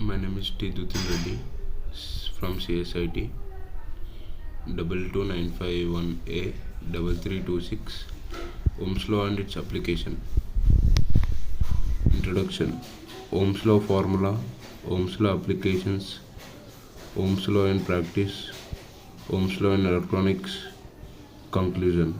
My name is T. Dutin Reddy from CSIT 22951A 3326. Ohm's law and its application. Introduction. Ohm's law formula, Ohm's law applications, Ohm's law in practice, Ohm's law in electronics. Conclusion.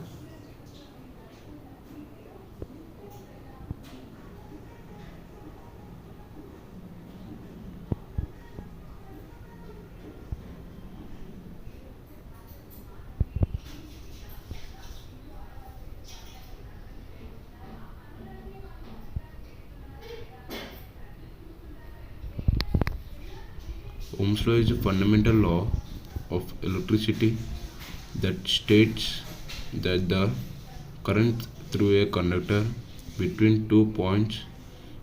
Ohm's law is a fundamental law of electricity that states that the current through a conductor between 2 points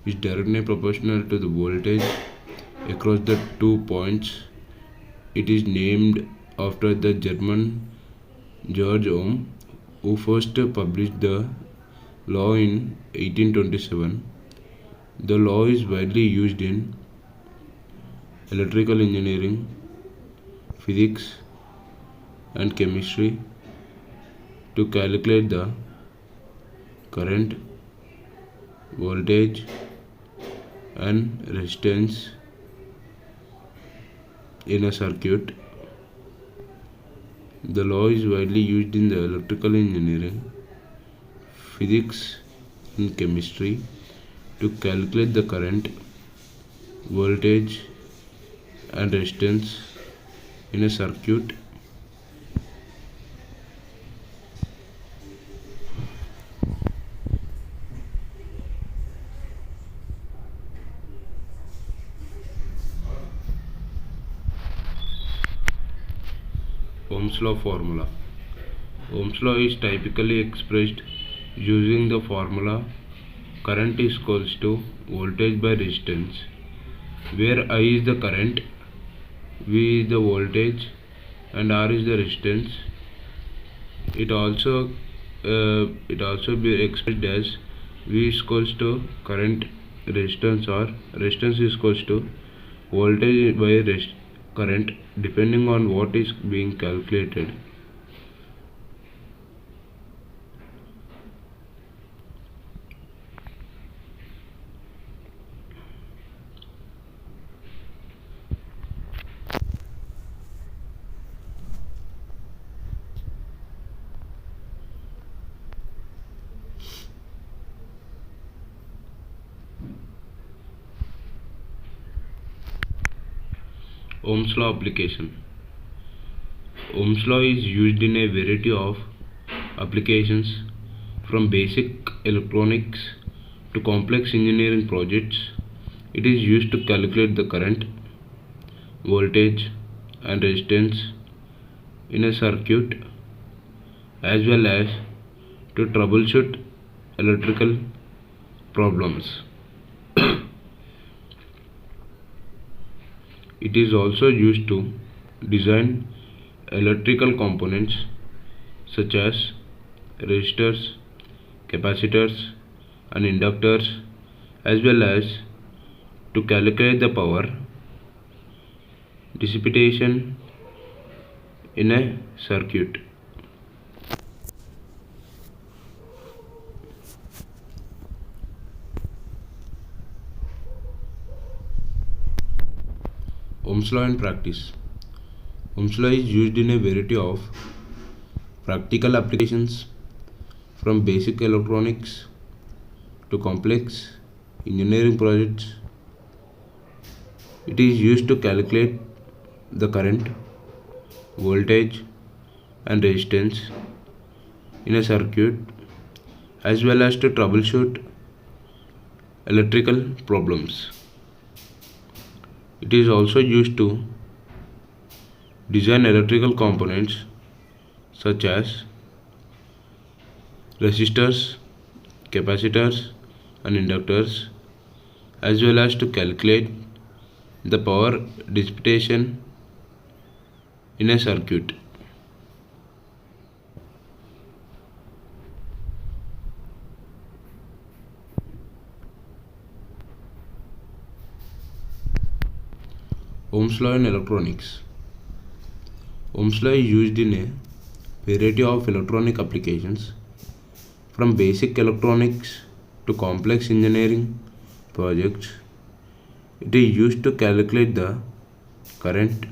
is directly proportional to the voltage across the 2 points. It is named after the German George Ohm, who first published the law in 1827. The law is widely used in electrical engineering, physics, and chemistry to calculate the current, voltage, and resistance in a circuit. The law is widely used in the electrical engineering, physics, and chemistry to calculate the current, voltage, and resistance in a circuit. Ohm's law formula. Ohm's law is typically expressed using the formula current is equals to voltage by resistance, where I is the current, V is the voltage, and R is the resistance. It also be expressed as V is equals to current resistance, or resistance is equals to voltage by current, depending on what is being calculated. Ohm's law application. Ohm's law is used in a variety of applications, from basic electronics to complex engineering projects. It is used to calculate the current, voltage, and resistance in a circuit, as well as to troubleshoot electrical problems. It is also used to design electrical components such as resistors, capacitors, and inductors, as well as to calculate the power dissipation in a circuit. Ohm's law in practice. Ohm's law is used in a variety of practical applications, from basic electronics to complex engineering projects. It is used to calculate the current, voltage, and resistance in a circuit, as well as to troubleshoot electrical problems. It is also used to design electrical components such as resistors, capacitors, and inductors, as well as to calculate the power dissipation in a circuit. Ohm's law in electronics. Ohm's law is used in a variety of electronic applications, from basic electronics to complex engineering projects. It is used to calculate the current,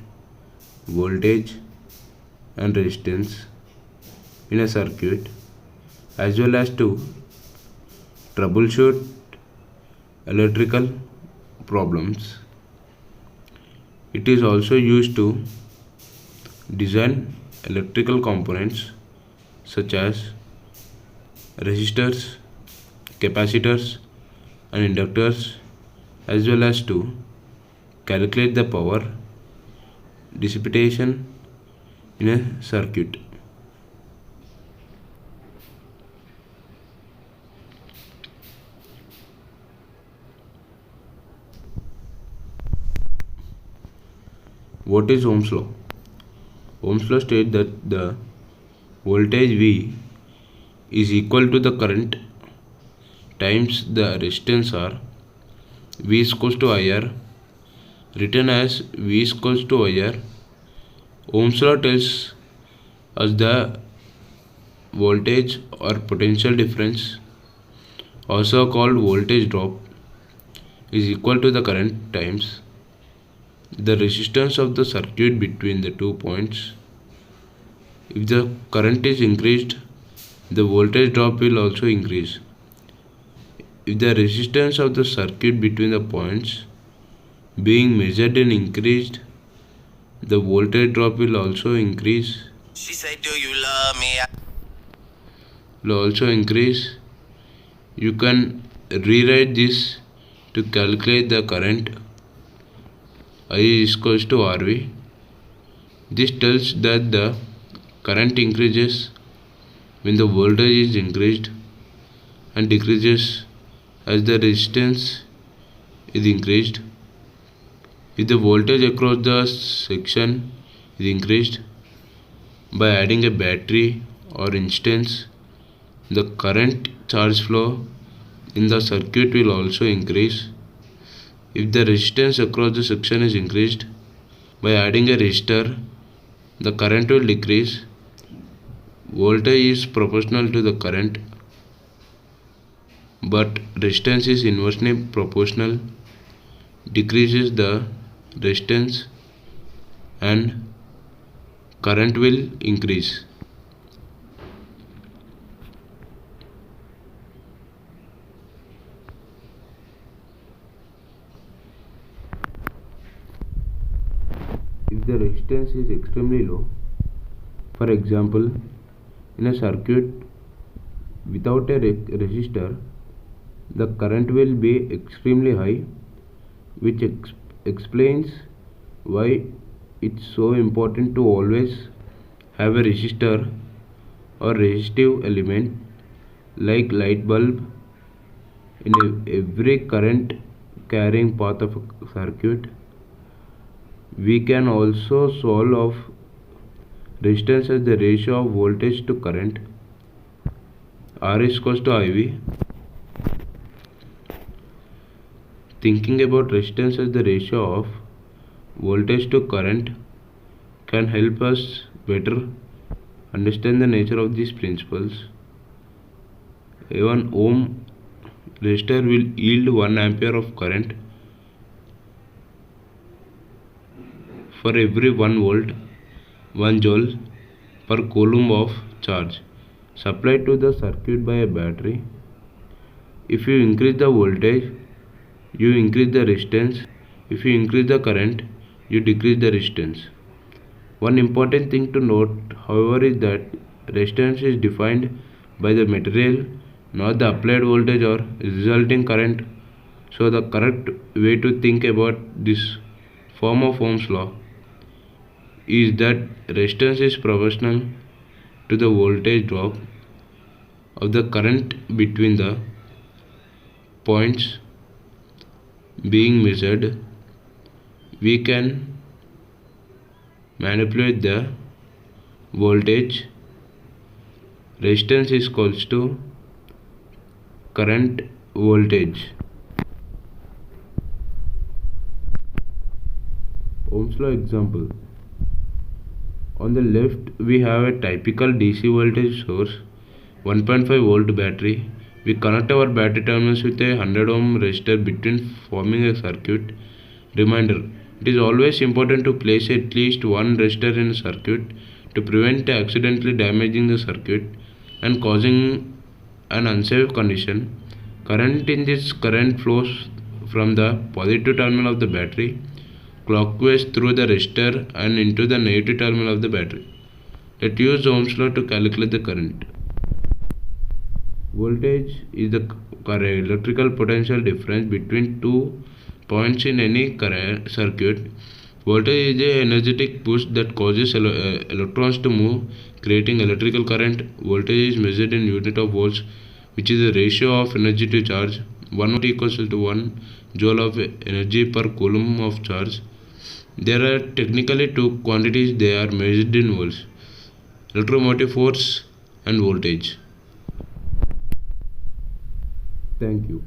voltage, and resistance in a circuit, as well as to troubleshoot electrical problems. It is also used to design electrical components such as resistors, capacitors, and inductors, as well as to calculate the power dissipation in a circuit. What is Ohm's law? Ohm's law states that the voltage V is equal to the current times the resistance R. V is equals to IR, written as V is equals to IR. Ohm's law tells us the voltage or potential difference, also called voltage drop, is equal to the current times the resistance of the circuit between the 2 points. If the current is increased, the voltage drop will also increase. If the resistance of the circuit between the points being measured and increased, the voltage drop will also increase. She said, "Do you love me?" Will also increase. You can rewrite this to calculate the current. I is equals to RV. This tells that the current increases when the voltage is increased and decreases as the resistance is increased. If the voltage across the section is increased by adding a battery or instance, the current charge flow in the circuit will also increase. If the resistance across the section is increased by adding a resistor, the current will decrease. Voltage is proportional to the current, but resistance is inversely proportional. Decreases the resistance and current will increase. If the resistance is extremely low, for example, in a circuit without a resistor, the current will be extremely high, which explains why it's so important to always have a resistor or resistive element like light bulb in every current carrying path of a circuit. We can also solve of resistance as the ratio of voltage to current. R is equals to IV. Thinking about resistance as the ratio of voltage to current can help us better understand the nature of these principles. A 1 ohm resistor will yield 1 ampere of current for every 1 volt 1 joule per coulomb of charge supplied to the circuit by a battery. If you increase the voltage, you increase the resistance. If you increase the current, you decrease the resistance. One important thing to note, however, is that resistance is defined by the material, not the applied voltage or resulting current. So the correct way to think about this form of Ohm's law is that resistance is proportional to the voltage drop of the current between the points being measured. We can manipulate the voltage. Resistance is equals to current voltage. Ohm's law example. On the left we have a typical DC voltage source, 1.5 volt battery. We connect our battery terminals with a 100 ohm resistor between, forming a circuit. Reminder: it is always important to place at least one resistor in a circuit to prevent accidentally damaging the circuit and causing an unsafe condition. Current in this current flows from the positive terminal of the battery clockwise through the resistor and into the negative terminal of the battery. Let's use Ohm's law to calculate the current. Voltage is the electrical potential difference between two points in any current circuit. Voltage is the energetic push that causes electrons to move, creating electrical current. Voltage is measured in unit of volts, which is the ratio of energy to charge. 1 volt equals to 1 joule of energy per coulomb of charge. There are technically two quantities. They are measured in volts: electromotive force and voltage. Thank you.